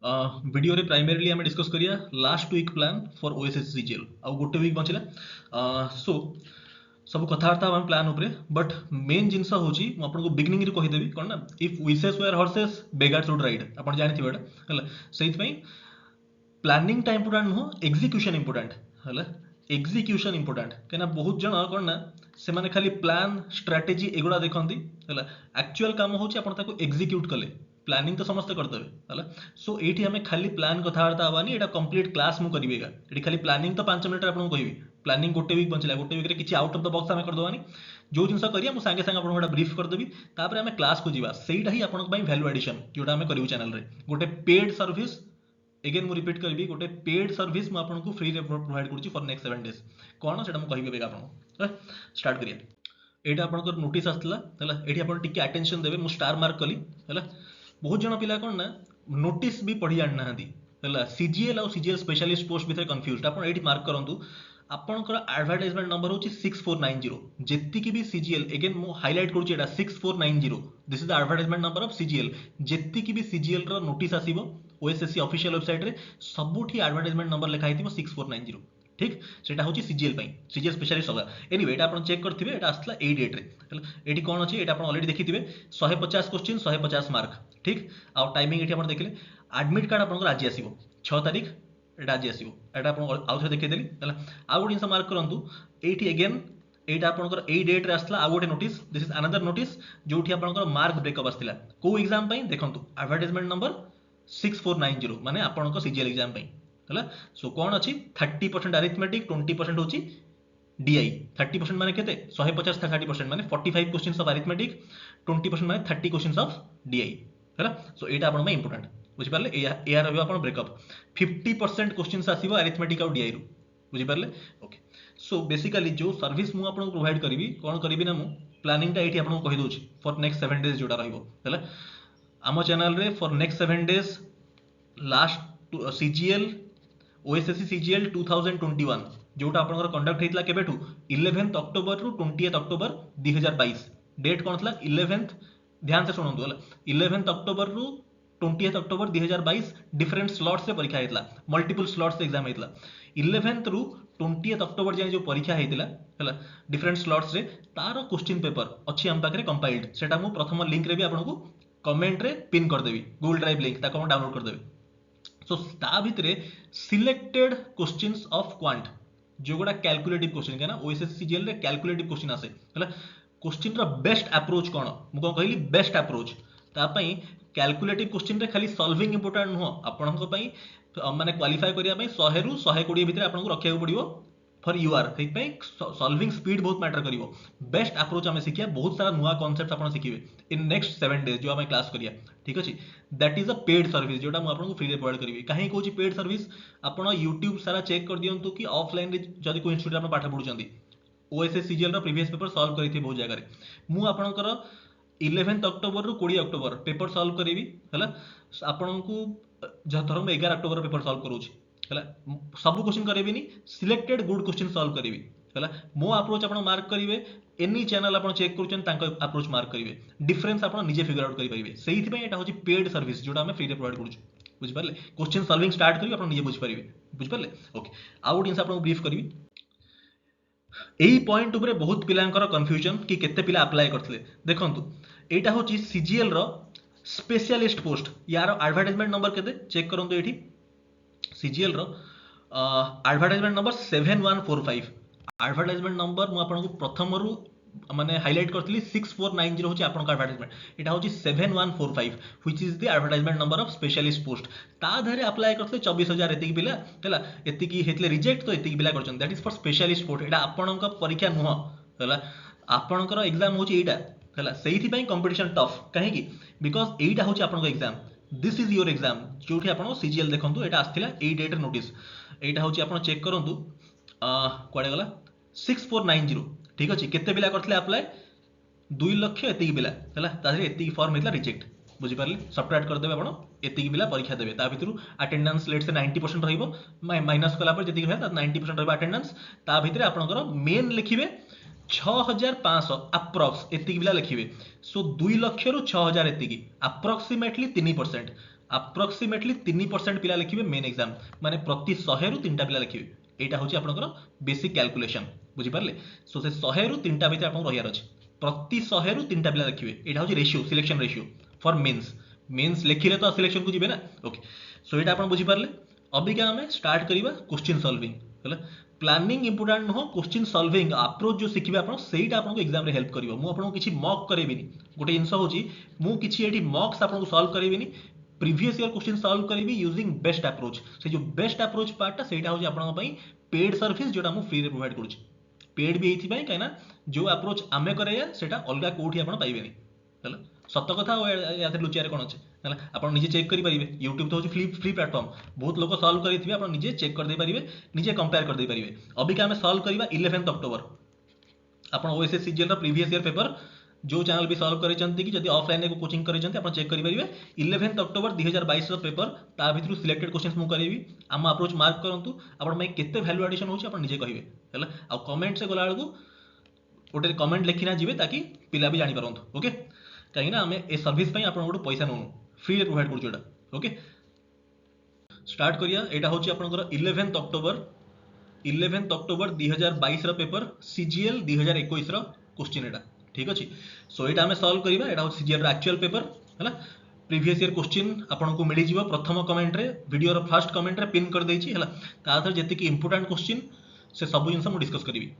Video रे primarily आम discuss करिया last week plan for OSSC CGL आ गोटे वीक बचिला सो सब कथबार्ता हम प्लान उपरे बट मेन जिनस होची म आपन को बिगिनिंग रे कहि देबी कोन ना if wishes were horses beggars would ride आपन जानि थिबे एटा हला सेहि पई प्लानिंग टा इंपोर्टेंट नुह एग्जीक्यूशन इंपोर्टेंट हला एग्जीक्यूशन इंपोर्टेंट केना बहुत जण कोन ना से माने खाली प्लान स्ट्रेटजी एगुडा देखंती हला एक्चुअल काम होची आपन ताको एग्जीक्यूट कले प्लानिंग तो समस्त करदेवे हला सो एठी हमें खाली प्लान कथबार्ता हवानी एटा कंप्लीट क्लास मु करिवेगा एठी खाली प्लानिंग तो 5 मिनिट रे आपन कहबी प्लानिंग गोटे वीक बंचला गोटे वीक रे किछि आउट ऑफ द बॉक्स हमें कर दवानी जो जिनस करिया मु संगे संगे आपन गोटा ब्रीफ कर देबी तापर हमें क्लास को जीवा सेइटा ही आपन पई वैल्यू एडिशन जोटा हमें करिवु चैनल रे गोटे पेड सर्विस एगेन मु रिपीट करबी गोटे पेड सर्विस मु आपन को फ्री रे प्रोवाइड करूची फॉर नेक्स्ट 7 डेज कोन सेटा मु कहिबे बेगा आपन स्टार्ट करिया एटा आपन नोटिस आसला हला एठी आपन टिके अटेंशन देबे मु स्टार मार्क कली हला बहुत जन पिला कोन ना नोटिस भी पढ़ी जान नाहंती हला सीजीएल और सीजीएल स्पेशलिस्ट पोस्ट भितर कंफ्यूज्ड आपन एठी मार्क करंतु आपनकर एडवर्टाइजमेंट नंबर होची 6490 जेत्ती की भी सीजीएल अगेन मु हाइलाइट करूची एटा 6490 this is the advertisement number of CGL जेत्ती की भी सीजीएल रो नोटिस आसीबो ओएसएससी ऑफिशियल वेबसाइट रे सबुठी एडवर्टाइजमेंट नंबर लिखा हिथिबो 6490 ठीक सेटा होची सीजीएल पई सीजीएल स्पेशलिस्ट होगा एनीवे एटा आपन चेक करथिबे एटा आस्ला ए डेट रे हला एठी कोन अछि एटा आपन ऑलरेडी देखिथिबे 150 क्वेश्चन 150 मार्क ठीक आ टाइमिंग एठी आपन देखिले एडमिट कार्ड आपन आज आसीबो 6 तारिख एटा आज आसीबो एटा आपन आउ थरे देखि देली हला आ गुड इंसा मार्क करंतु एठी अगेन एटा आपनकर ए डेट रे आस्ला आ गोटे notice this is another notice जोठी आपनकर मार्क ब्रेकअप आस्तिला को एग्जाम पई देखंतु एडवर्टाइजमेंट नंबर 6490 माने आपनकर सीजीएल एग्जाम पई हला सो कोन अछि 30% अरिथमेटिक 20% होची डीआई 30% माने केते 150 था 30% माने 45 क्वेश्चंस ऑफ अरिथमेटिक 20% माने 30 क्वेश्चंस ऑफ डीआई हला सो एटा आपन में इंपोर्टेंट बुझि पारले एआर रहबो आपन ब्रेकअप 50% क्वेश्चंस आसीबो अरिथमेटिक और डीआई रु बुझि पारले ओके सो बेसिकली जो सर्विस मु आपन को प्रोवाइड करबी कोन करबी ना मु प्लानिंग टा एठी आपन को कहि दोछि फॉर नेक्स्ट 7 डेज जोटा रहबो हला आम चैनल रे for next 7 days last CGL OSSC CGL 2021 जोटा आपनकर कंडक्ट हेतला केबेठू 11th अक्टोबर रु 20th अक्टोबर 2022 डेट कोन थला 11th ध्यान से सुनंतु हला 11th अक्टोबर रु 20th अक्टोबर 2022 डिफरेंट स्लॉट्स से परीक्षा हेतला मल्टीपल स्लॉट्स से एग्जाम हेतला 11th रु 20th अक्टोबर जाय जो परीक्षा हेतला हला डिफरेंट स्लॉट्स रे तार क्वेश्चन पेपर अछि हम पाखरे कंपाइल्ड सेटा मु प्रथम लिंक रे भी आपन को कमेंट रे पिन कर देबी गूगल ड्राइव लिंक ताको डाउनलोड कर देबी सो ता भितरे सिलेक्टेड क्वेश्चंस ऑफ क्वांट जो गोटा कैलकुलेटिव क्वेश्चन के ना ओएसएससी सीजीएल रे कैलकुलेटिव क्वेश्चन आसे हला क्वेश्चन रो बेस्ट अप्रोच कोन मु कोन कहली बेस्ट अप्रोच ता पई कैलकुलेटिव क्वेश्चन रे खाली सॉल्विंग इंपोर्टेंट नुह आपन को पई माने क्वालिफाई करिया पई 100 रु 120 भितरे आपन को रखिया पड़िबो फॉर यूआर ठीक पई सॉल्विंग स्पीड बहुत मैटर करिवो बेस्ट अप्रोच हमें सिखिया बहुत सारा नुआ कांसेप्ट आपन सिखिबे इन नेक्स्ट 7 डेज जो हमें क्लास करिया ठीक अछि that is a paid service जोटा मु आपन को फ्री रे प्रोवाइड करिवि काहे कहूची पेड सर्विस आपन YouTube सारा चेक कर दियंतु कि ऑफलाइन रे जदी को इंस्टीट्यूट आपन पाठ पढुचंदी ओएसएस सीजीएल रो प्रीवियस पेपर सॉल्व करिथि बहुत जगह रे मु आपनकर 11th अक्टोबर रु 20 अक्टोबर पेपर सॉल्व करिवि हला आपन को धरम 11 अक्टोबर पेपर सॉल्व करूची हला सब क्वेश्चन करेबिनी सिलेक्टेड गुड क्वेश्चन सॉल्व करिवि हला मो अप्रोच आपन मार्क करिवे एनी चैनल आपन चेक करूचन तांका अप्रोच मार्क करिवे डिफरेंस आपन निजे फिगर आउट करि परिबे सेहिथि पय एटा होची पेड सर्विस जोटा हम फ्री रे प्रोवाइड करूछु बुझि पारले क्वेश्चन सॉल्विंग स्टार्ट करिवे आपन निजे बुझि परिबे बुझि पारले ओके आउट इनस आपन ब्रीफ करिवि एही पॉइंट ऊपर बहुत पिलांकर कंफ्यूजन कि केते पिला अप्लाई करथले देखंतु एटा होची सीजीएल रो स्पेशलिस्ट पोस्ट यार एडवर्टाइजमेंट नंबर केते चेक करंतु एठी सीजीएल रो एडवर्टाइजमेंट नंबर 7145 एडवर्टाइजमेंट नंबर मु आपन को प्रथम रु माने हाइलाइट करथली 6490 होची आपन का एडवर्टाइजमेंट एटा होची 7145 which is the advertisement number of specialist post ता धरे अप्लाई करथले 24000 एतिकी पिला हला एतिकी हेतले रिजेक्ट तो एतिकी पिला करछन that is for specialist post एटा आपन का परीक्षा नुह हला आपन का एग्जाम होची एटा हला सेहिथि पई कंपटीशन टफ काहे की बिकॉज़ एटा होची आपन का exam this is your exam जोठी आपन सीजीएल देखंतु एटा आस्थिला ए डेट नोटिस एटा होची आपन चेक करंतु कोडे गला 6490 ठीक अछि केते पिला करथले अप्लाई 2 लाख एतिकी पिला हला तारे एतिकी फॉर्म हेतला रिजेक्ट बुझि पारले सबट्रैक्ट कर देबे आपण एतिकी पिला परीक्षा देबे ता भितरु अटेंडेंस लेट से 90% रहिबो माइनस कला पर जति रहता 90% रहबा अटेंडेंस ता भितरे आपनकर मेन लिखिबे 6500 अप्रॉक्स एतिकी पिला लिखिबे सो 2 लाख रु 6000 एतिकी अप्रोक्सीमेटली 3% अप्रोक्सीमेटली 3% पिला लिखिबे मेन एग्जाम माने प्रति 100 रु 3टा पिला लिखिबे एटा होची आपनकर बेसिक कैलकुलेशन बुझी पारले सो से 100 रु 3टा भितर आपन रहियार अछि प्रति 100 रु 3टा पिला लिखिबे एटा होची ratio selection ratio for mains mains लिखिले तो सिलेक्शन को जिबे ना ओके सो एटा आपन बुझी पारले अबिका हमें स्टार्ट करिबा क्वेश्चन सॉल्विंग हला प्लानिंग इंपोर्टेंट नो क्वेश्चन सॉल्विंग अप्रोच जो सिखिबे आपन सेटा आपन को एग्जाम रे हेल्प करिवो मु आपन को किछि मॉक करेबिनी गोटे जिंस होची मु किछि एठी मॉक्स आपन को सॉल्व करेबिनी प्रीवियस ईयर क्वेश्चन सॉल्व करेबी यूजिंग बेस्ट अप्रोच से जो बेस्ट अप्रोच पार्टा सेटा होची आपन पई पेड सर्विस जोटा मु फ्री रे प्रोवाइड करूची पेड भी एथि पई काइना जो अप्रोच आमे करैया सेटा अलगा कोठी आपन पाइबेनी हला सत्य कथा या लुचिया कौन अच्छे है आप निजे चेक करेंगे यूट्यूब तो फ्री फ्री प्लेटफॉर्म बहुत लोग सॉल्व करेंगे आप निजे चेक कर दे पारिबे निजे कंपेयर कर दे पारिबे अबिका हमें सॉल्व करबा 11 अक्टोबर आप ओएसएस सीजीएल रो प्रीवियस ईयर पेपर जो चैनल भी सॉल्व करिसंती कि जदि ऑफलाइन को कोचिंग करिसंती आप चेक करि परिबे 11 अक्टोबर 2022 रो पेपर ता भितरु सिलेक्टेड क्वेश्चंस मु करेबी आम अप्रोच मार्क करंतु आपण में केते वैल्यू एडिशन होची आपण निजे कहिबे हैला आ कमेंट से गला को गोटे कमेंट लिखिना जीवे ताकि पिला भी जानि परंतु ओके कहीं ना हमें ए सर्विस पे आपण गोटे पैसा नोनु फ्री रे प्रोवाइड करछु एटा ओके स्टार्ट करिया एटा होची आपनकर 11 अक्टोबर 2022 रो पेपर सीजीएल 2021 रो क्वेश्चन एटा ठीक अछि सो एटा हमें सॉल्व करिबा एटा होची सीजीएल रो एक्चुअल पेपर हला प्रीवियस ईयर क्वेश्चन आपन को मिली जीवो प्रथम कमेंट रे वीडियो रो फर्स्ट कमेंट रे पिन कर देछि हला ताथर जति कि इंपोर्टेंट क्वेश्चन से सब जिंस मु डिस्कस करिवि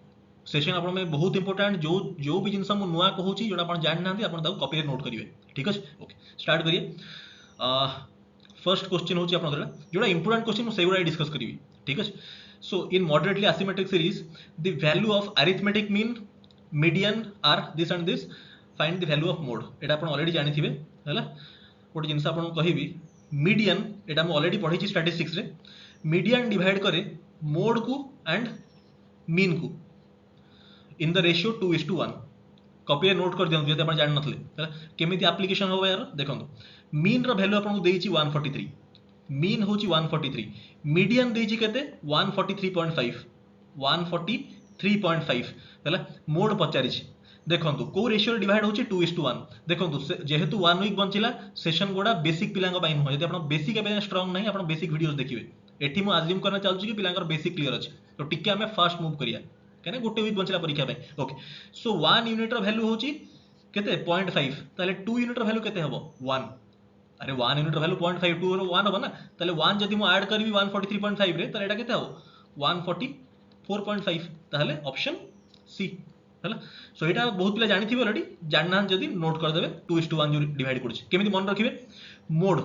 सेशन आपण में बहुत इंपोर्टेंट जो भी जिनस मु नुआ कहूची जोटा आपण जानि नांती आपण ताको कॉपी रे नोट करिवे ठीक अछि ओके स्टार्ट करिए फर्स्ट क्वेश्चन होची आपण जोटा इंपोर्टेंट क्वेश्चन मु सेगुडा डिस्कस करिवि ठीक अछि so in moderately asymmetric series the value of arithmetic mean median are this and this find the value of mode एटा आपण ऑलरेडी जानि थिबे हैला गोटे जिनस आपण कहिबी मीडियन एटा मु ऑलरेडी पढिछि स्टैटिस्टिक्स रे मीडियन डिवाइड करे मोड को एंड मीन को in the ratio 2:1 copy note कर दियंतु जदि आपण जानि नथले केमिति एप्लीकेशन होबा यार देखंतु मीन रो वैल्यू आपण को देइछि 143 मीन होछि 143 मीडियन देइछि केते 143.5 143.5 हला मोड पचारिछि देखंतु को रेशियो डिवाइड होछि 2:1 देखंतु जेहेतु 1 वीक बंचिला सेशन गोडा बेसिक पिलांग पई न हो जदि आपण बेसिक एबे स्ट्रांग नाही आपण बेसिक वीडियोस देखिबे एठी मु अज्यूम करना चाहूछि कि पिलांगर बेसिक क्लियर अछि तो टिके हमें फास्ट मूव करिया कहने गोटे वीक बंचला परीक्षा पे ओके सो 1 यूनिट रो वैल्यू होची केते 0.5 ताले 2 यूनिट रो वैल्यू केते हबो 1 अरे 1 यूनिट रो वैल्यू 0.5 2 रो 1 हबो ना ताले 1 जदि मु ऐड करबी 143.5 रे ताले एटा केते हबो 144.5 ताले ऑप्शन सी हैला सो एटा बहुत पिला जानि थिबे ऑलरेडी जानना जदि नोट कर देबे 2:1 जो डिवाइड करछि केमिति मन रखिबे मोड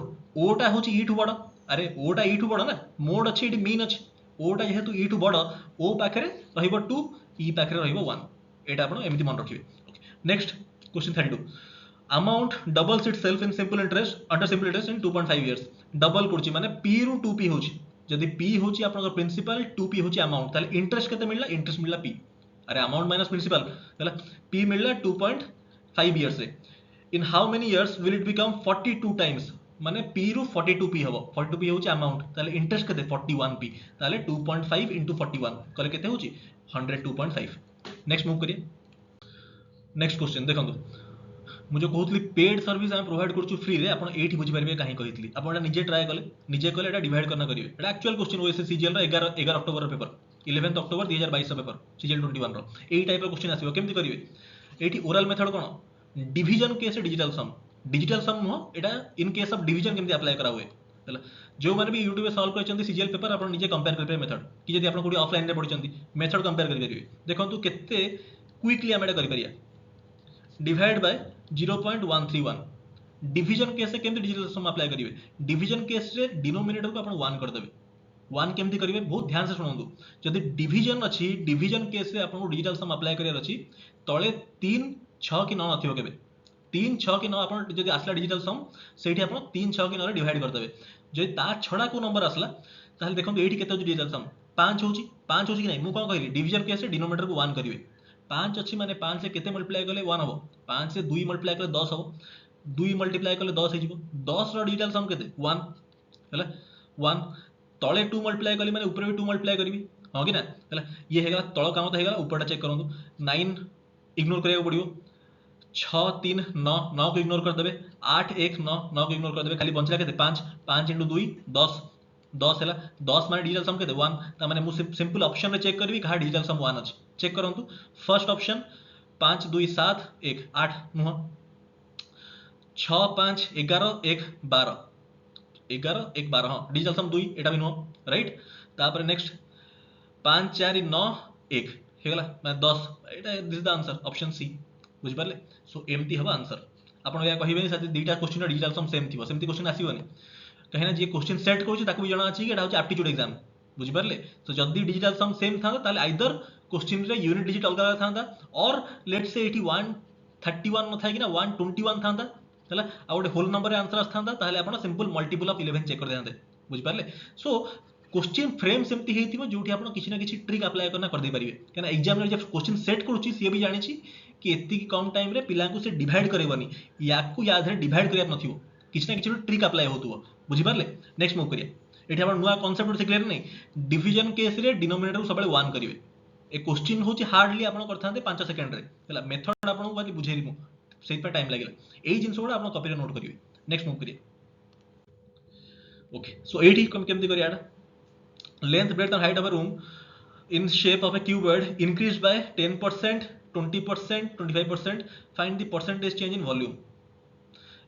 ओटा होची ई टू बड़ अरे ओटा ई टू बड़ ना मोड अछि एटी मीन अछि ओटा जेहेतु ई टू बड़ ओ पाखरे रहिबो 2 ई पाखरे रहिबो 1 एटा आपण एमिति मन रखिबे okay next question 32 amount doubles itself in simple interest under simple interest in 2.5 years double करछि माने p रु 2p होछि जदि p होछि आपन प्रिंसिपल 2p होछि अमाउंट ताले इंटरेस्ट केते मिलला इंटरेस्ट मिलला p अरे अमाउंट माइनस प्रिंसिपल हला p मिलला 2.5 इयर्स रे in how many years will it become 42 times माने p रु 42p हबो 42p होछि अमाउंट ताले इंटरेस्ट केते 41p ताले 2.5 into 41 कले केते होछि 102.5 नेक्स्ट मूव करिए नेक्स्ट क्वेश्चन देखंतु मु जो कहउतली पेड सर्विस हम प्रोवाइड करछु फ्री रे आपण एठी बुझि परबे काहे कहितली आपण निजे ट्राई कले एटा डिवाइड करना करिवे एटा एक्चुअल क्वेश्चन ओएसएस सीजीएल रो 11 अक्टोबर रो पेपर 11 अक्टोबर 2022 रो पेपर सीजीएल 21 रो एई टाइप रो क्वेश्चन आसीबो केमति करिवे एठी ओरल मेथड कोन डिवीजन केस डिजिटल सम नो एटा इन केस ऑफ डिवीजन केमति अप्लाई करा हुए हैला जो माने भी YouTube सॉल्व करचंती सीजीएल पेपर आपण निजे कंपेयर करबे मेथड कि जदि आपण कोडी ऑफलाइन रे पढिचंती मेथड कंपेयर करि परिबे देखंतु केते क्विकली हम एटा करि परिया डिवाइड बाय 0.131 डिवीजन केस से केमति डिजिटल सम अप्लाई करिवे डिवीजन केस रे डिनोमिनेटर को आपण 1 कर देबे 1 केमति करिवे बहुत ध्यान से सुनंदु जदि डिवीजन अछि डिवीजन केस रे आपण को डिजिटल सम अप्लाई करियर अछि तळे 3 6 कि 9 नथिबो केबे 3 6 कि 9 आपण जदि आसला डिजिटल सम सेठी आपण 3 6 कि 9 रे डिवाइड कर देबे जे ता छडा को नंबर आसला ताले देखंतु एठी केते डिजिटल सम 5 होची कि नै मु कोन कहली डिवीजन केस रे डिनोमिनेटर को 1 करिवे 5 अछि माने 5 से केते मल्टीप्लाई करले 1 हबो 5 से 2 मल्टीप्लाई करले 10 हबो 2 मल्टीप्लाई करले 10 हेजिबो 10 रो डिजिटल सम केते 1 हैला 1 तळे 2 मल्टीप्लाई करली माने ऊपर भी 2 मल्टीप्लाई करबी हो कि ना हैला ये हेगा तळ काम त हेगा ऊपरटा चेक करंतु 9 इग्नोर करिया पड़ियो 6 3 9 9 को इग्नोर कर देबे 8 1 9 9 को इग्नोर कर देबे खाली बंचला केते 5 5 * 2 10 10 हैला 10 माने डिजिटल सम केते 1 ता माने मु सिंपल ऑप्शन रे चेक करबी कहा डिजिटल सम 1 अछि चेक करंतु फर्स्ट ऑप्शन 5 2 7 1 8 नुह 6 5 11 1 12 11 1 12 हां डिजिटल सम 2 एटा भी नुह राइट तापर नेक्स्ट 5 4 9 1 हेगला माने 10 एटा this the answer option C बुझ पारले सो एमती हबा आंसर आपण या कहिबेनी साथी दुईटा क्वेश्चन रो डिजिटल सम सेम थिबो सेमती क्वेश्चन आसीबोनी कहिना जे क्वेश्चन सेट करूची ताकू भी जणा अछि कि एटा होची एप्टीट्यूड एग्जाम बुझ पारले सो जदी डिजिटल सम सेम था ताले आइदर क्वेश्चन रे यूनिट डिजिट अलग अलग थांदा और लेट्स से 131 न थाई कि ना 121 थांदा हला आ गोटे होल नंबर रे आंसर आस्थांदा ताले आपण सिंपल मल्टीपल ऑफ 11 चेक कर देते बुझ पारले सो क्वेश्चन फ्रेम सेमती हेतिबो जोठी आपण किछि ना किछि ट्रिक अप्लाई करना कर दे परिबे केना एग्जाम रे जब क्वेश्चन सेट करूची से भी जानि छी कि एति की कम टाइम रे पिला को से डिवाइड करेबनी याकू याद रे डिवाइड करिया नथिबो किछि ना किछि ट्रिक अप्लाई होतुबो बुझि पारले नेक्स्ट मूव करिया एठी आपण नुवा कांसेप्ट से क्लियर नै डिवीजन केस रे डिनोमिनेटर सबले 1 करिवे ए क्वेश्चन होची हार्डली आपण करथांते 5 सेकंड रे हला मेथड आपण को बाकी बुझेरी मु सेहि पर टाइम लागला एई जिंस गुडा आपण कॉपी रे नोट करिवे नेक्स्ट मूव करिया ओके सो एठी केमती करिया length breadth and height of a room in shape of a cuboid increased by 10% 20% 25% find the percentage change in volume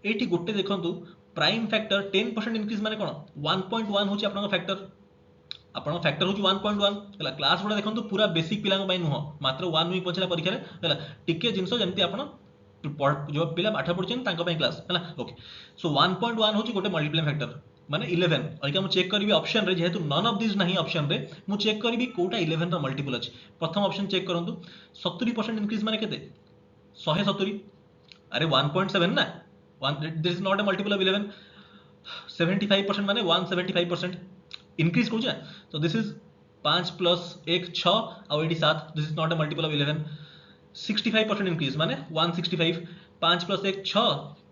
एठी गोटे देखंतु प्राइम फैक्टर 10% इंक्रीज माने कोन 1.1 होची आपन फैक्टर आपन फैक्टर होची 1.1 हला क्लास गुडा देखंतु पूरा बेसिक पिला पई नुह मात्र 1 वी पछला परीक्षा रे हला टिके जिंसो जेंति आपन जो पिला पाठ पढछन तांको पई क्लास हला ओके सो 1.1 होची गोटे मल्टीप्लाइंग फैक्टर माने 11 अइका मु चेक करबी ऑप्शन रे जेहेतु नन ऑफ दिस नहीं ऑप्शन रे मु चेक करबी कोटा 11 रो मल्टीपल अछि प्रथम ऑप्शन चेक करंतु 70% इंक्रीज माने केते 170 अरे 1.7 ना this is not a multiple of 11 75% माने 175% इंक्रीज कोछ तो दिस इज 5 प्लस 1 6 और 7 this is not a multiple of 11 65% increase माने 165 5 plus 1 6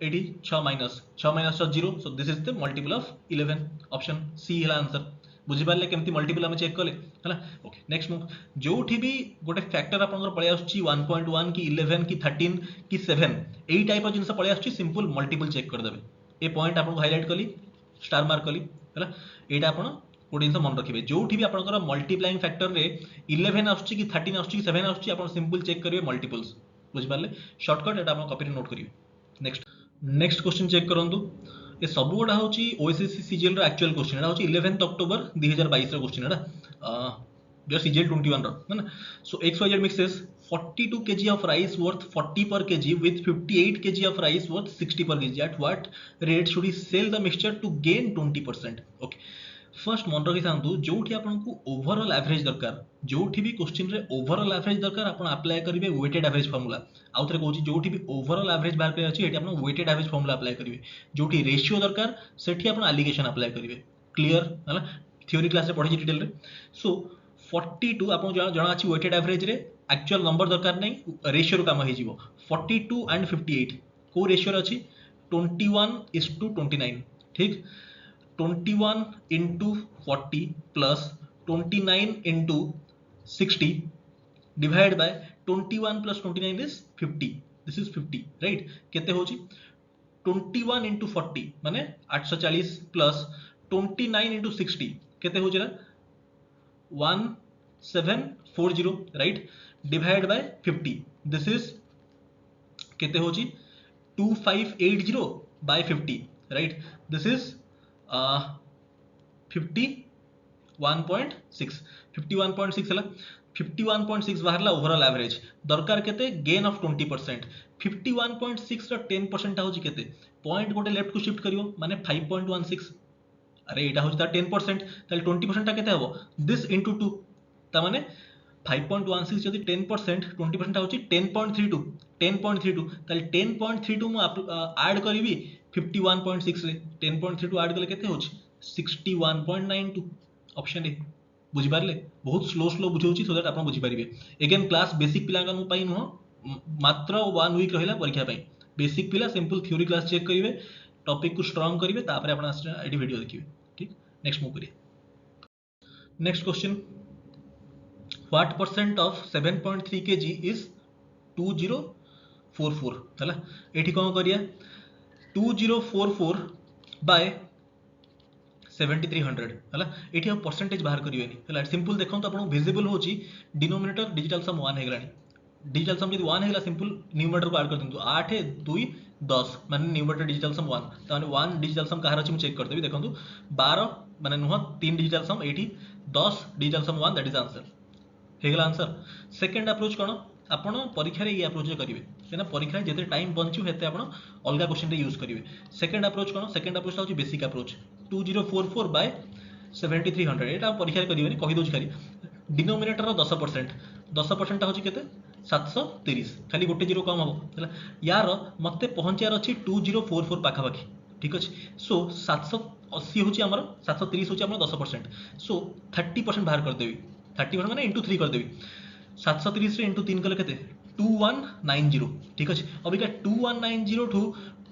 80 6 minus 6 0 so this is the multiple of 11 option C हला आंसर बुझि पारले केमती मल्टीपल हम चेक कले हला ओके नेक्स्ट मूव जोठी भी गोटे फैक्टर आपनकर पळे आछी 1.1 की 11 की 13 की 7 एई टाइप ऑफ जिंस पळे आछी सिंपल मल्टीपल चेक कर देबे ए पॉइंट आपन हाईलाइट कली स्टार मार्क कली हला एटा आपन गोटे जिंस मन रखिबे जोठी भी आपनकर मल्टीप्लाइंग फैक्टर रे 11 आछी कि 13 आछी कि 7 आछी आपन सिंपल चेक करिवे मल्टीपल्स बुझि पारले शॉर्टकट एटा आपन कॉपी रे नोट करिवे नेक्स्ट क्वेश्चन चेक करंतु ए सब गुडा होची ओएसएससी सीजीएल रो एक्चुअल क्वेश्चन एटा होची 11th अक्टोबर 2022 रो क्वेश्चन एटा जो सीजीएल 21 रो है ना सो XYZ mixes 42 kg of rice worth 40 per kg with 58 kg of rice worth 60 per kg at what rate should he sell the mixture to gain 20% okay first मन रखी थांतु जोठी आपनको overall average दरकार जोठी भी question रे overall average दरकार आपण apply करिवे weighted average formula आउ थरे कहूची जोठी भी ओवरऑल एवरेज बार पे अछि एठी आपण वेटेड एवरेज फार्मूला अप्लाई करिवे जोठी रेशियो दरकार सेठी आपण एलिगेशन अप्लाई करिवे क्लियर हला थ्योरी क्लास रे पढी डिटेल रे सो 42 आपण जणा अछि वेटेड एवरेज रे एक्चुअल नंबर दरकार नै रेशियो रो काम हे जिवो 42 एंड 58 को रेशियो रे अछि 21:29 ठीक 21 into 40 plus 29 into 60 divided by 21 plus 29 is 50 this is 50 right केते होची 21 into 40 माने 840 plus 29 into 60 केते होची ना 1740 right divided by 50 this is केते होची 2580 by 50 right this is 51.6 51.6 हला 51.6 बाहरला ओवरऑल एवरेज दरकार केते गेन ऑफ 20% 51.6 रो 10% होची केते पॉइंट गोटे लेफ्ट को शिफ्ट करियो माने 5.16 अरे एटा होची ता 10% ताले 20% ता केते हबो दिस इनटू 2 ता माने 5.16 जदि 10% 20% होची 10.32 10.32 ताले 10.32 मु ऐड करिवि 51.6 रे 10.32 ऐड कले केते होची 61.92 ऑप्शन ए बुझी पारले बहुत स्लो बुझौची सो दैट आपण बुझी पारिबे अगेन क्लास बेसिक पिला का पई न मात्र 1 वीक रहिला परीक्षा पई बेसिक पिला सिंपल थ्योरी क्लास चेक करिवे टॉपिक को स्ट्रांग करिवे तापर आपण एडी वीडियो देखिवे ठीक नेक्स्ट मूव करिए next question what percent of 7.3 kg is 20 2044 है ये कौन करिया 2044 बाय 7300 है ये परसेंटेज बाहर करेंगे सिंपल देखो तो आपको विजिबल हो डिनोमिनेटर डिजिटल सम 1 है डिजिटल सम जब 1 है सिंपल न्यूमरेटर को ऐड कर दिंतु 8 2 10 माने न्यूमरेटर डिजिटल सम 1 ताने 1 डिजिटल सम कहार अछि मु चेक करदेबी देखंतु 12 माने नुह 3 digital sum 80 10 digital sum 1 that is answer हेगला आंसर सेकंड अप्रोच कोन आपण परीक्षा रे ये अप्रोच करिवे केना परीक्षा जेते टाइम बंचू हेते आपण अलगा क्वेश्चन रे यूज करिवे सेकंड अप्रोच कोन सेकंड अप्रोच होची बेसिक अप्रोच 2044 बाय 7300 एटा परीक्षा रे करिवे कहि दोछ खाली डिनोमिनेटर 10% 10% टा होची केते 730 खाली गोटे जीरो कम हम यार मत पहुँचार अच्छी 2044 पाखापाखि ठीक अच्छे सो 780 हूँ आमर 730 हूँ आम 10% सो 30% बाहर करदेवी 30% मैंने इंटू 3 करदेवी 730 इंटू 3 कले केते 2190 ठीक अच्छे अबिका 2190 ठू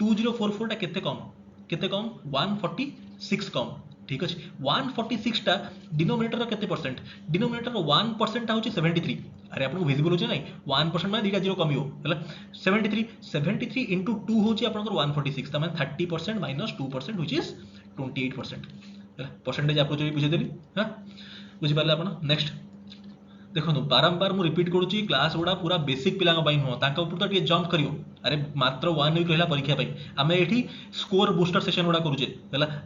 2044 टा केते कम 146 कम ठीक अच्छे 146 टा डिनोमिनेटर केते परसेंट डिनोमिनेटर 1% टा होची 73 अरे आपको विजिबल होचे नै 1% माने दुटा जीरो कमियो हला 73 into 2 होची आपनकर 146 त माने 30% minus 2% which is 28% हला परसेंटेज अप्रोच भी बुझे देली हां बुझि पाले आपण नेक्स्ट देखो बारंबार मु रिपीट करूची क्लास गुड़ा पूरा बेसिक पिला नुह ऊपर तो जंप करियो अरे मात्र 1 वीक रहा परीक्षा आम ये स्कोर बुस्टर सेशन गुड़ा करुचे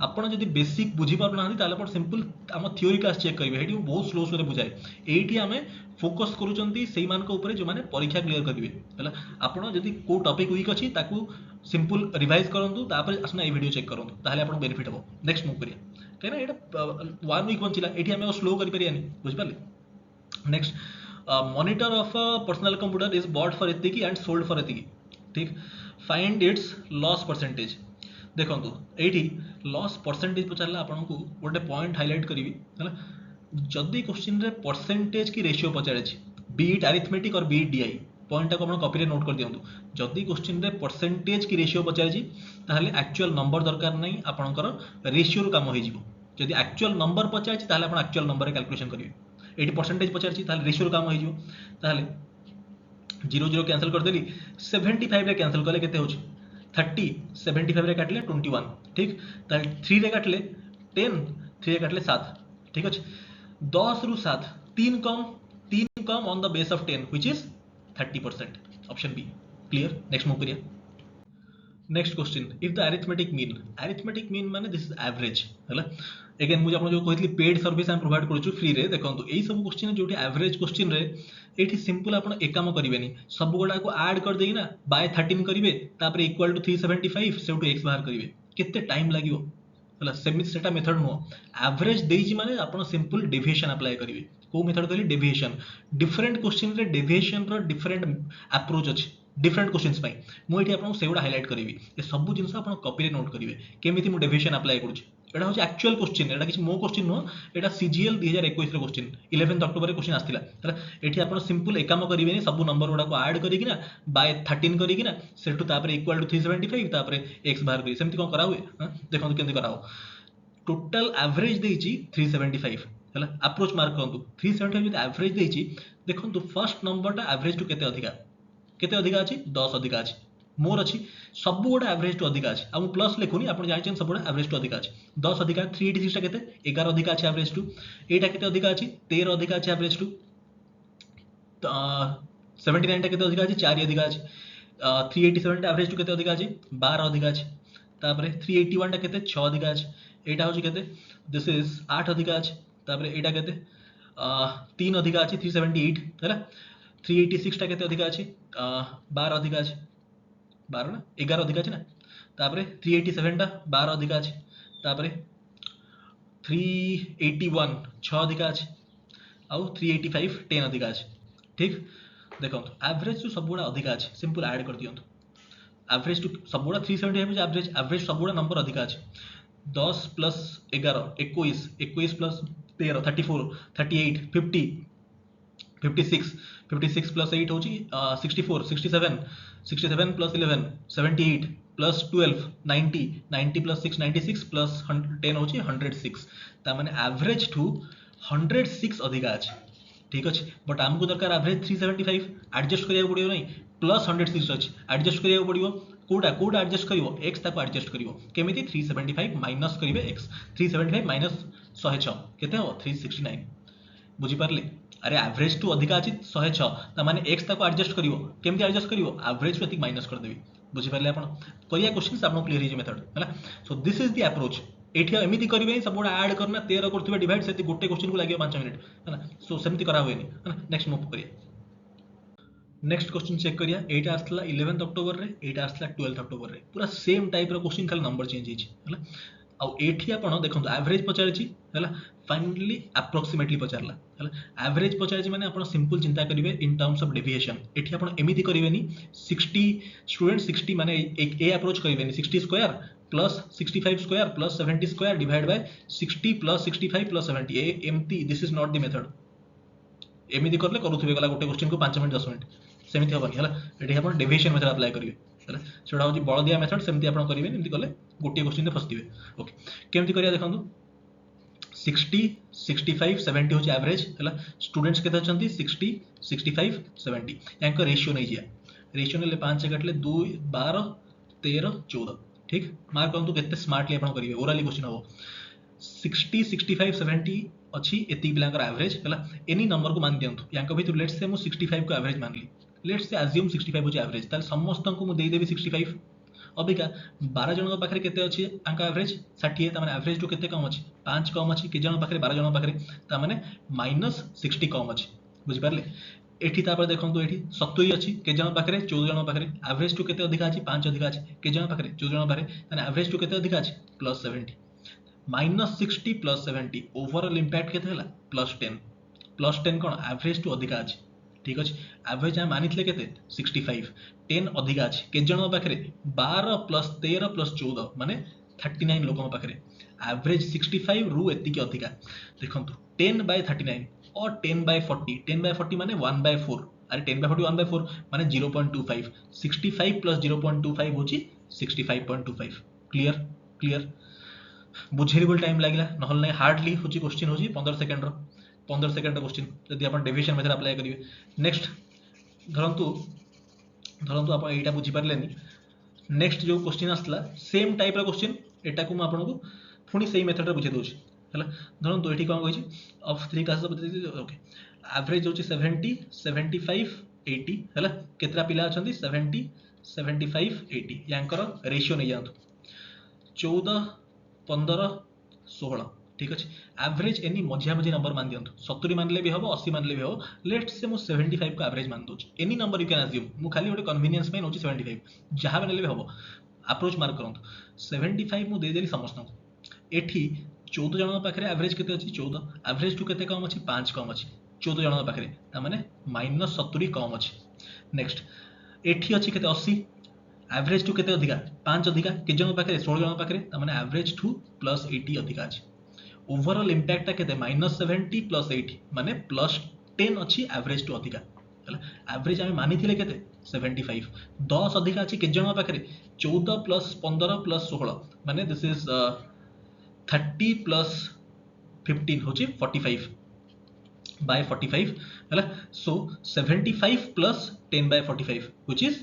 आपड़ जब बेसिक बुझी पारना सिंपल आम थ्योरी क्लास चेक करेंगे ये बहुत स्लो स्लो बुझाए ये आम फोकस करूँ जो मैंने परीक्षा क्लीयर करेंगे आपड़ जब को टॉपिक वीक अच्छी सिंपल रिवाइज करूँ आसना ये वीडियो चेक करूँ आपको बेनिफिट हम नेक्स्ट मूव करिए कहीं 1 वीक बचिला ये आम स्लो करें बुझिपारे next monitor of personal computer is bought for एतिकी एंड सोल्ड फॉर एतिकी ठीक फाइंड इट्स लॉस परसेंटेज देखो ये लॉस परसेंटेज पचारा आपको गोटे पॉइंट हाईलाइट करी है जदि क्वेश्चन रे परसेंटेज की रेशियो पचारे बीट अरिथमेटिक और बीट डीआई पॉइंट टाक कॉपी नोट कर दिंतु जदि क्वेश्चन रे परसेंटेज की रेशियो पचारे ताहले एक्चुअल नंबर दरकार नहीं आपणकर रेशियो रो काम हो जदि एक्चुअल नंबर पचारे ताहले आपण एक्चुअल नंबर कैलकुलेशन करेंगे 80% पचार रेशियो काम हो 0 कैंसल करदेली 75 रे कैंसल कले केते होची 30 75 रे काटले 21 ठीक 3 रे काटले 10 3 रे काटले 7 ठीक अच्छे 10 रु 7 3 come on the base of 10 which is 30% option B clear next move करिए next question if the arithmetic mean माने दिस इज एवरेज हैला अगेन मुझे आपन जो कहतली पेड सर्विस हम प्रोवाइड करूछु फ्री रे देखंतु एई सब क्वेश्चन जोटी एवरेज क्वेश्चन रे एठी सिंपल आपन एक काम करिवेनी सब गोडा को ऐड कर देई ना बाय 13 करिवे तापर इक्वल टू 375 सेउ टू x बाहर करिवे केते टाइम लागिवो हैला सेटा मेथड नो एवरेज देइची माने आपन सिंपल डेविएशन अप्लाई करिवे को मेथड कहली डेविएशन डिफरेंट क्वेश्चन रे डेविएशन रो डिफरेंट अप्रोच अछि डिफरेंट क्वेश्चंस पाई मुझे आपको सेगुड़ा हाईलाइट करी ये सब जिन आप कॉपी नोट करेंगे केमी मुझे डेविएशन अप्लाई करूँ एटा हूँ एक्चुअल क्वेश्चन एटा किसी मो क्वेश्चन नुह एटा सीजीएल 2021 क्वेश्चन 11 अक्टोबर क्वेश्चन आसाला ये आप सिंपल एक काम करेंगे सब नंबर गुड़ा आड करना बाय 13 करना सेठू इक्वल टू 375 तापर एक्स बाहर करी सेमती कौन करा हुए देखो केमती करा टोटल एवरेज देइची 375 है अप्रोच मार्क करूँ 375 जो एवरेज देइची देखो फर्स्ट नंबरटा एवरेज टू केते अधिका केते अधिका अछि 10 अधिका अछि मोर अछि सब गोटा एवरेज टू अधिका अछि आ मु प्लस लिखुनी आपण जानि सब गोटा एवरेज टू अधिका अछि 10 अधिका 386 टा केते 11 अधिका अछि एवरेज टू एटा केते अधिका अछि 13 अधिका अछि एवरेज टू 79 टा केते अधिका अछि 4 अधिका अछि 387 टा एवरेज टू केते अधिका अछि 12 अधिका अछि तापर 381 टा केते 6 अधिका अछि एटा होछि केते दिस इज 8 अधिका अछि तापर एटा केते 3 अधिका अछि 378 हैला 386 टा केते अधिका अछि 12 अधिका अछि 12 ना 11 अधिका अछि ना तापर 387 टा 12 अधिका अछि तापर 381 6 अधिका अछि आउ 385 10 अधिका अछि ठीक देखो एवरेज टू सब गुड़ा अधिका अछि सिंपल ऐड कर दियंतु एवरेज टू सब गुड़ा 375 एवरेज सब गुड़ा नंबर अधिका अछि 10 प्लस 11 21 प्लस 13 34 38 50 56 प्लस 8 होची 64 67 प्लस 11 78 प्लस 12 90 प्लस 6 96 प्लस 10 होची 106 ता माने एवरेज टू 106 अधिका अछि ठीक अछि बट हमको दरकार एवरेज 375 एडजस्ट करिया पड़ियो नै प्लस 106 अच्छी एडजस्ट करिया पड़ियो कोटा कोटा एडजस्ट करिवो x ताको एडजस्ट करिवो केमिति 375 माइनस करिवे x 375 माइनस 106 केते हो 369 बुझी पारले अरे एवरेज टू अधिका अछि 106 त माने x ताको एडजस्ट करिवो केमिति एडजस्ट करिवो एवरेज टू एतिक माइनस कर देबी बुझी पारले आपण करिया क्वेश्चंस आपन क्लियर हिजे मेथड हला सो दिस इज द अप्रोच एठी एमिति करिवे सब गोडा ऐड करना 13 करथिबे डिवाइड सेति गोटे क्वेश्चन को लागियो 5 मिनिट हला सो सेमति करा होएनी हला नेक्स्ट मूव करिया नेक्स्ट क्वेश्चन चेक करिया एटा आसला 11th अक्टोबर रे एटा आसला 12th अक्टोबर रे पूरा सेम टाइप रो क्वेश्चन खाली नंबर चेंज हिची हला आ एठी आपण देखंतु एवरेज पचारछि हला फाइनली अप्रोक्सीमेटली पचारला हला एवरेज पचारछि माने आपण सिंपल चिंता करिवे इन टर्म्स ऑफ डेविएशन एठी आपण एमिति करिवेनी 60 स्टूडेंट 60 माने एक ए अप्रोच करिवेनी 60 square plus 65 square plus 70 square divide by 60 plus 65 plus 70 ए empty this is not the method एमिति करले करूथिबे गला गोटे क्वेश्चन को 5 मिनिट 10 मिनिट सेमिति हबनी हला एठी आपण डेविएशन मेथड अप्लाई करिवे हला सेडा होची बळदिया मेथड सेमिति आपण करिवे एमिति करले गोटे क्वेश्चन ने फसदिबे ओके केमिति करिया देखंतु 60 65 70 होची एवरेज हला स्टूडेंट्स केते अछंती 60 65 70 यांका रेशियो नै जिया रेशियो नेले 5 काटले 2 12 13 14 ठीक मार्क करंतु केते स्मार्टली आपण करिवे ओरली क्वेश्चन हो 60 65 70 अच्छी एति बिलांकर एवरेज हला एनी नंबर को मान दियंतु यांका भितर लेट्स से मु 65 को एवरेज मानली लेट्स से अज्यूम 65 होची एवरेज ताल समस्त को मु देई देबी 65 अबिका 12 जन पाखरे केते अछि अंका एवरेज 60 त माने एवरेज टू केते कम अछि 5 कम अछि के जन पाखरे 12 जन पाखरे त माने -60 कम अछि बुझि पारले एठी तापर देखंतु एठी 70 अछि के जन पाखरे 14 जन पाखरे एवरेज टू केते अधिक अछि 5 अधिक अछि के जन पाखरे 14 जन पाखरे माने एवरेज टू केते अधिक अछि +70 -60 +70 ओवरऑल इंपैक्ट केते हला +10 कोन एवरेज टू अधिक अछि ठीक अछि एवरेज हम मानितले केते 65 10 अधिक अछि के जन पाखरे 12 + 13 + 14 माने 39 लोकन पाखरे एवरेज 65 रु एति के अधिका देखंतु 10/39 और 10/40 10/40 माने 1/4 अरे 10/40 1/4 माने 0.25 65 + 0.25 होची 65.25 क्लियर क्लियर बुझेरिबल टाइम लागिला नहल नै हार्डली होची क्वेश्चन होची 15 सेकंड रो 15 सेकंड क्वेश्चन यदि आपण डेविएशन मेथड अप्लाई करिवे नेक्स्ट धरंतु आपण एटा बुझी पारलेनी नेक्स्ट जो क्वेश्चन आसला सेम टाइप रो क्वेश्चन एटा को म आपन को पुनी सेही मेथड रे बुझे दोछि हला धरंतु एठी कोन कहिछि ऑफ 3 क्लासेस ओके एवरेज होछि 70 75 80 हला केतरा पिला अछंती 70 75 80 यांकर रेशियो नै जानतु 14 15 16 ठीक अछि एवरेज एनी मझिया मझी नंबर मान दियंतु 70 मानले भी हबो 80 मानले भी हबो लेट्स से मु 75 को एवरेज मान दोछि any number you can assume मु खाली ओटे कन्वीनियंस में नोछि 75 जहां मानले भी हबो अप्रोच मार्क करंतु 75 मु दे देली समस्त को एठी 14 जन पाखरे एवरेज केते अछि 14 एवरेज टू केते कम अछि 5 कम अछि 14 जन पाखरे ता माने -70 कम अछि नेक्स्ट एठी अछि केते 80 एवरेज टू केते अधिका 5 अधिका के जन पाखरे 16 जन पाखरे त माने एवरेज टू +80 अधिका अछि ओवरऑल इंपैक्ट ता केते -70 +80 माने +10 अछि एवरेज टू अधिका हला एवरेज हम मानिथिले केते 75 10 अधिका अछि के जन पाखरे 14 + 15 + 16 माने दिस इज 30 + 15 होची 45 by 45 हला so 75 + 10/45 which is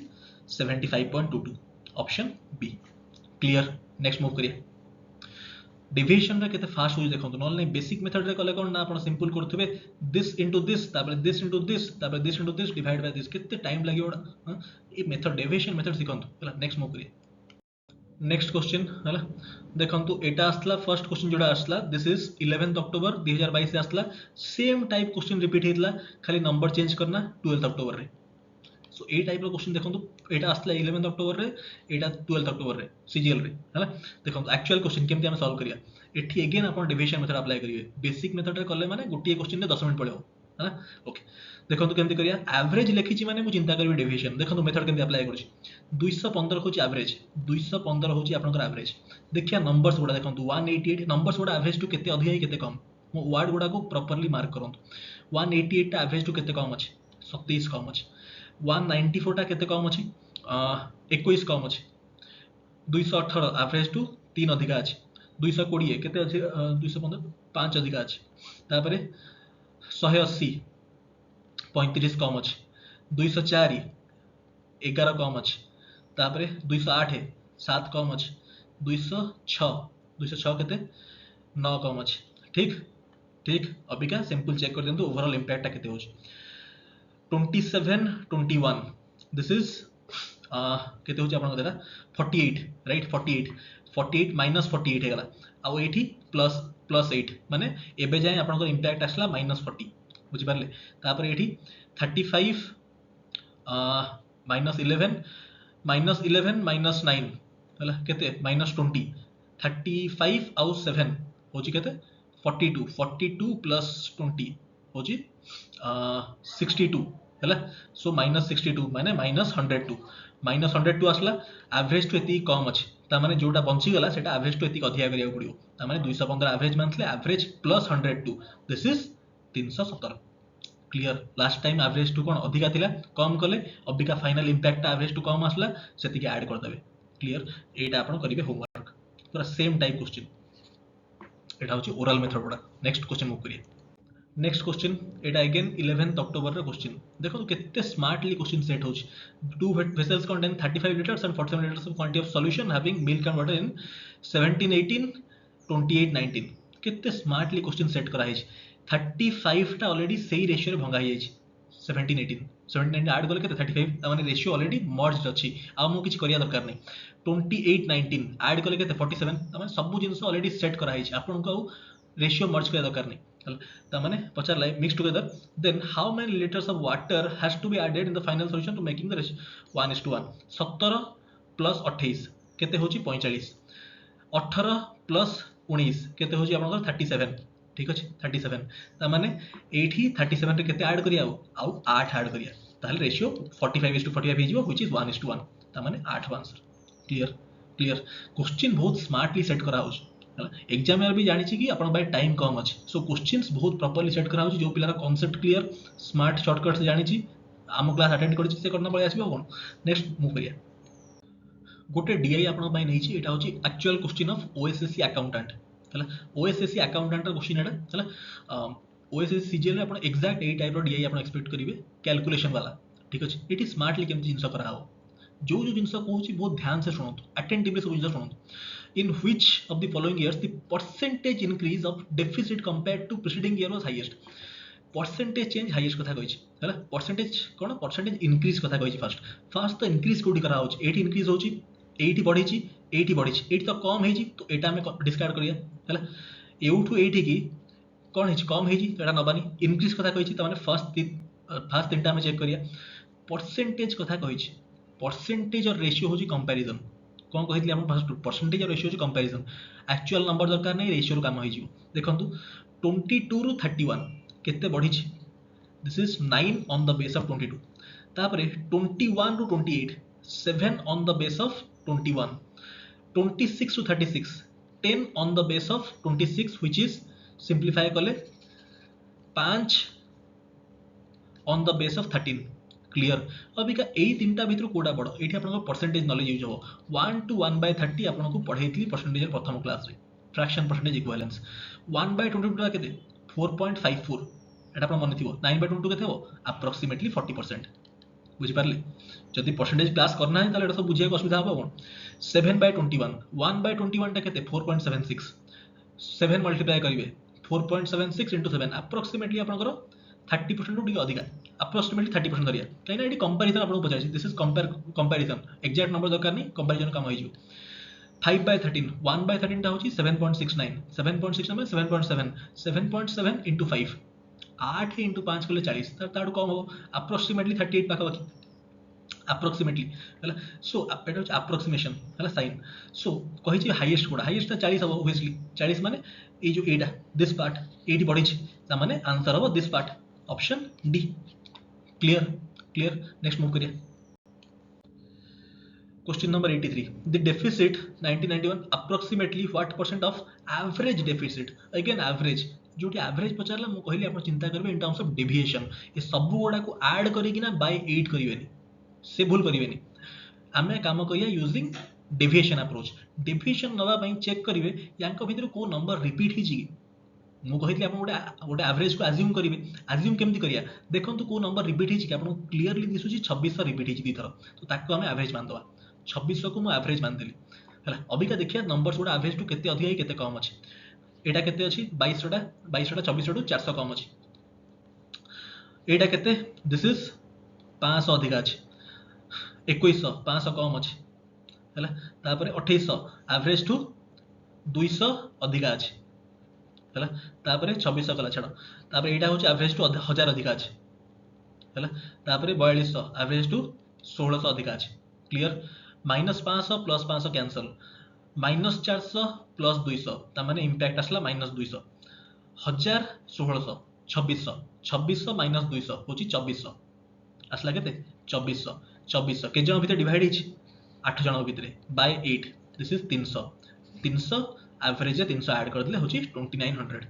75.22 option B clear next move करिए डेविएशन रे केते फास्ट होई देखंतु नॉन नै बेसिक मेथड रे कले कोन ना आपण सिंपल करथबे दिस इनटू दिस तापर दिस इनटू दिस तापर this into this divide by this केते टाइम लागियोडा ए मेथड डेविएशन मेथड सिखंतु हला नेक्स्ट मूव करिए नेक्स्ट क्वेश्चन हला देखंतु एटा आसला फर्स्ट क्वेश्चन जोडा आसला दिस इज 11th अक्टोबर 2022 से आसला सेम टाइप क्वेश्चन रिपीट हेतला खाली नंबर चेंज करना 12th अक्टोबर रे सो ए टाइप रो क्वेश्चन देखंतु एटा आसला 11th अक्टोबर रे एटा 12th अक्टोबर रे सीजीएल रे हला देखंतु एक्चुअल क्वेश्चन केमति हम सॉल्व करिया एठी अगेन आपण डेविएशन मेथड अप्लाई करिवे बेसिक मेथड रे करले माने गोटिए क्वेश्चन ने 10 मिनिट पळेओ हला ओके देखंतु केमति करिया एवरेज लिखिची माने मु चिंता करबी डेविएशन देखंतु मेथड केमति अप्लाई करछि 215 होची एवरेज 215 होची आपनकर एवरेज देखिया नंबर्स गुडा देखंतु 188 नंबर्स गुडा एवरेज टू केते अधिक है केते कम मु वर्ड गुडा को प्रॉपर्ली मार्क करंतु 188 टा एवरेज टू केते कम अछि 27 कम अछि 194 टा केते कम अछि 21 कम अछि 218 एवरेज टू 3 अधिक अछि 220 केते अछि 215 5 अधिक अछि तापरे 180 35 कम अछि 204 11 कम अच्छे तापर 208 7 कम अच्छे 206 206 केते 9 कम अच्छे ठीक ठीक अबिका सिंपल चेक कर दियंतु ओवरऑल इंपैक्ट केते होची 27 21 दिस इज केते होची आपन देला 48 राइट 48 48 माइनस 48 हेगला आउ एठी प्लस प्लस 8 माने एबे जाय आपन इंपैक्ट आसला माइनस 40 बुझी पारले तापर एठी 35 माइनस 11 माइनस 9 हला केते माइनस 20 35 आउ 7 होची केते 42 42 प्लस 20 होची 62 हला सो माइनस 62 माने माइनस 102 आसला एवरेज टू एती कम अछि ता माने जोटा बंची गला सेटा एवरेज टू एती अधिया करिया पड़ियो ता माने 215 एवरेज मानथले average plus 102 this is 317 clear last time average टू कोन अधिका थिला कम कले अबिका फाइनल इंपैक्ट एवरेज टू कम आसला सेति के ऐड कर देबे क्लियर एटा आपण करिवे होमवर्क पूरा सेम टाइप क्वेश्चन एटा होची ओरल मेथड गुडा नेक्स्ट क्वेश्चन मूव करिए नेक्स्ट क्वेश्चन एटा अगेन 11th अक्टोबर रे क्वेश्चन देखो तो केते स्मार्टली क्वेश्चन सेट होची two vessels contain 35 liters and 47 liters of quantity of solution having milk and water in 17 18 28 19 केते स्मार्टली क्वेश्चन सेट करा है 35 टा ऑलरेडी सही रेशियो रे भंगा है 17 18 17 ऐड करले केते 35 ता माने रेशियो ऑलरेडी मर्ज्ड अछि आ मु किछ करिया दरकार नै 28 19 ऐड करले केते 47 ता माने सब जिंस ऑलरेडी सेट करा है आपन को रेशियो मर्ज करिया दरकार नै ता माने पचार लाई mix together then how many litres of water has to be added in the final solution to making the ratio 1:1 17 plus 28 केते होची 45 18 प्लस 19 केते होची आपन 37 ठीक अछि 37 ता माने एठी 37 रे केते ऐड करिया आउ 8 ऐड करिया ताले रेशियो 45:45 हे जिवो व्हिच इज 1:1 ता माने 8 आंसर क्लियर क्लियर क्वेश्चन बहुत स्मार्टली सेट करा होची एग्जामिनर भी जानी कि अपन बाय टाइम कम अच्छे सो क्वेश्चंस बहुत प्रॉपर्ली सेट करा जो पिलार कांसेप्ट क्लियर स्मार्ट शॉर्टकट से जानी आम क्लास अटेंड कर से करना पड़े आसबो कोन नेक्स्ट मूव करिया गोटे डीआई अपन बाय नै छी एटा होची actual question of OSSC accountant हला ओएसएससी अकाउंटेंट क्वेश्चन एटा हला ओएसएससी सीजीएल अपन एग्जैक्ट ए टाइप रो डीआई अपन एक्सपेक्ट करिवे कैलकुलेशन वाला ठीक अछि एटी स्मार्टली केम जिंस करा हो जो जिंस कहूची बहुत ध्यान से सुनतो अटेंटिवली सब जिंस सुनतो in which of the following years the percentage increase of deficit compared to preceding year was highest percentage change highest कथा कहिछि हला percentage कोन percentage increase कथा कहिछि फर्स्ट तो increase कोडी करा होछि 80 increase होछि 80 बढ़िछि 80 तो कम हेछि तो एटा में डिस्कार्ड करिया हला एउठु 80 की कोन हेछि कम हेछि एटा नबानी increase कथा कहिछि त माने फर्स्ट तीनटा में चेक करिया percentage कथा कहिछि percentage और रेशियो होछि कंपैरिजन कौन कहितली हम फर्स्ट परसेंटेज और रेशियो कंपैरिजन एक्चुअल नंबर दरकार नै रेशियो काम होई जिवो देखंतु 22 रु 31 केते बढ़ी छि this is 9 on the base of 22 तापरे 21 रु 28 7 ऑन द बेस ऑफ 21 26 रु 36 10 on the base of 26 which is simplify करले 5 on the base of 13 clear अबिका एई तीनटा भितर कोडा बड़ एठी आपन परसेंटेज नॉलेज यूज हो 1 to 1/30 आपन को पढैतली परसेंटेज प्रथम क्लास रे फ्रैक्शन परसेंटेज इक्विवेलेंस 1/22 केते 4.54 एटा आपन मन थिबो 9/22 केते हो अप्रोक्सीमेटली 40% बुझि पारले जदि परसेंटेज क्लास करना है ताले एटा सब बुझिया असुविधा हो कोन 7/21 1/21 टा केते 4.76 7 मल्टीप्लाई करिवे 4.76 into 7 अप्रोक्सीमेटली आपन करो 30% टू अधिका अप्रोक्सीमेटली 30% धरिया कहीं ना कंपैरिजन आपन पचाइ this is comparison exact number दरकार नहीं कंपैरिजन काम होई जो 5/13 1/13 टा होची 7.69 7.69 में 7.7 7.7 into 5 8 into 5 कले 40 ताडू कम हो अप्रोक्सीमेटली 38 पाखा बाकी अप्रोक्सीमेटली हला सो एटा होची अप्रोक्सीमेशन हला साइन सो कहि छी हाईएस्ट कोडा हाईएस्ट 40 हो ऑब्वियसली 40 माने ए जो एडा दिस पार्ट 80 बढ़ी छी ता माने आंसर हो this part option D clear clear next move करिए question number 83 the deficit 1991 approximately what percent of average deficit again average जोटी एवरेज पचारला मु कहली आपण चिंता करबे इन टर्म्स ऑफ डेविएशन ये सब गोडा को ऐड करिकि ना बाय 8 करिवेनी से भूल करिवेनी आमे काम करिया यूजिंग डेविएशन अप्रोच डेविएशन नवा पई चेक करिवे यांको भितर को नंबर रिपीट हिची ମୁଁ କହିଥିଲି ଆପଣ ଗୋଟେ एवरेज को एज्यूम करिवे एज्यूम केमती करिया देखंतु को नंबर रिपीट हिची कि आपन क्लियरली दिसुची 2600 रिपीट हिची दी थर तो ताको हम एवरेज मान दवा 2600 को मु एवरेज मान देली हला अबिका देखिया नंबर्स गुडा एवरेज टू केते अधिक केते कम अछि एटा केते अछि 2200 टा 2400 टू 400 कम अछि एटा केते दिस इज 500 अधिक अछि 2100 500 कम अछि हला तापरे 2800 एवरेज टू 200 अधिक अछि हला तापरे 2600 कला छाड़ तापरे एटा होची एवरेज टू 1000 अधिक अछि हला तापरे 4200 एवरेज टू 1600 अधिक अछि क्लियर -500 प्लस 500 कैंसल -400 प्लस 200 ता माने इंपैक्ट आसला -200 1000 1600 2600 2600 माइनस 200 होची 2400 आसला केते 2400 2400 के जन भीतर डिवाइड हिची 8 जन भीतर by 8 this is 300 300 average 300 add कर देले होची 2900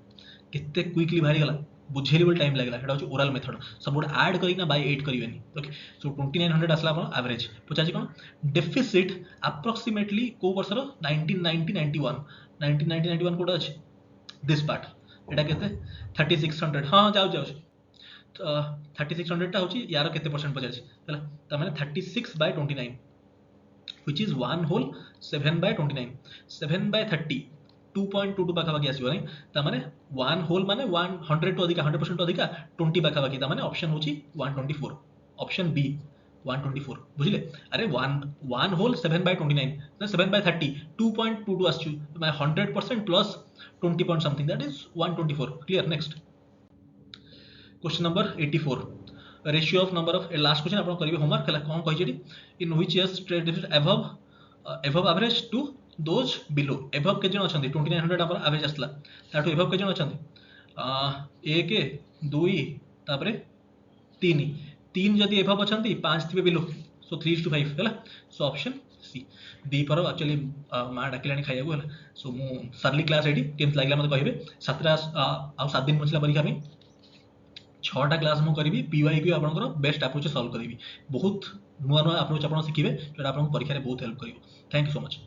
केते क्विकली बाहरी गला बुझेली बोल टाइम लागला हेडा होची ओरल मेथड सब गुड ऐड करिना बाय 8 करिवेनी ओके सो 2900 आसला अपन एवरेज पचाजी कोन डेफिसिट अप्रोक्सीमेटली को वर्षर 1990 91 1990 91 कोड अछि दिस पार्ट एटा केते 3600 हां जाउ जाउ 3600 टा होची यार केते परसेंट पचाजी हला त माने 36 bye 29 which is 1 whole 7 by 29 7 by 30 2.22 पाखा बाकी आसीबो नै त माने 1 whole माने 100 टू अधिका 100% टू अधिका 20 पाखा बाकी त माने ऑप्शन होची 124 ऑप्शन बी 124 बुझिले अरे 1 whole 7 by 29 ना 7 by 30 2.22 आछू माने 100% plus 20 point something that is 124 clear next question number 84 ratio of number of last question आपण करिवे होमवर्क हला कोन कहि जेडी in which years trade deficit above average to those below above के जन अछंती 2900 अपन एवरेज आसला ताटो एबव के जन अछंती 1 2 तापरे 3 3 जदी एबव अछंती 5 थिबे बिलो सो 3:5 हला सो ऑप्शन सी दी पर एक्चुअली मा डाकिलानी खाइयागु हला सो मु सरली क्लास एडी केमत लागला मते कहिबे 17 आ 7 दिन पछला परीक्षा में 6टा क्लास मु करिवि पीवाईक्यू आपनकर बेस्ट अप्रोच सॉल्व करिवि बहुत नुआ नुआ अप्रोच आपन सिखिबे जेटा आपन परीक्षा रे बहुत हेल्प करिवो थैंक यू सो मच।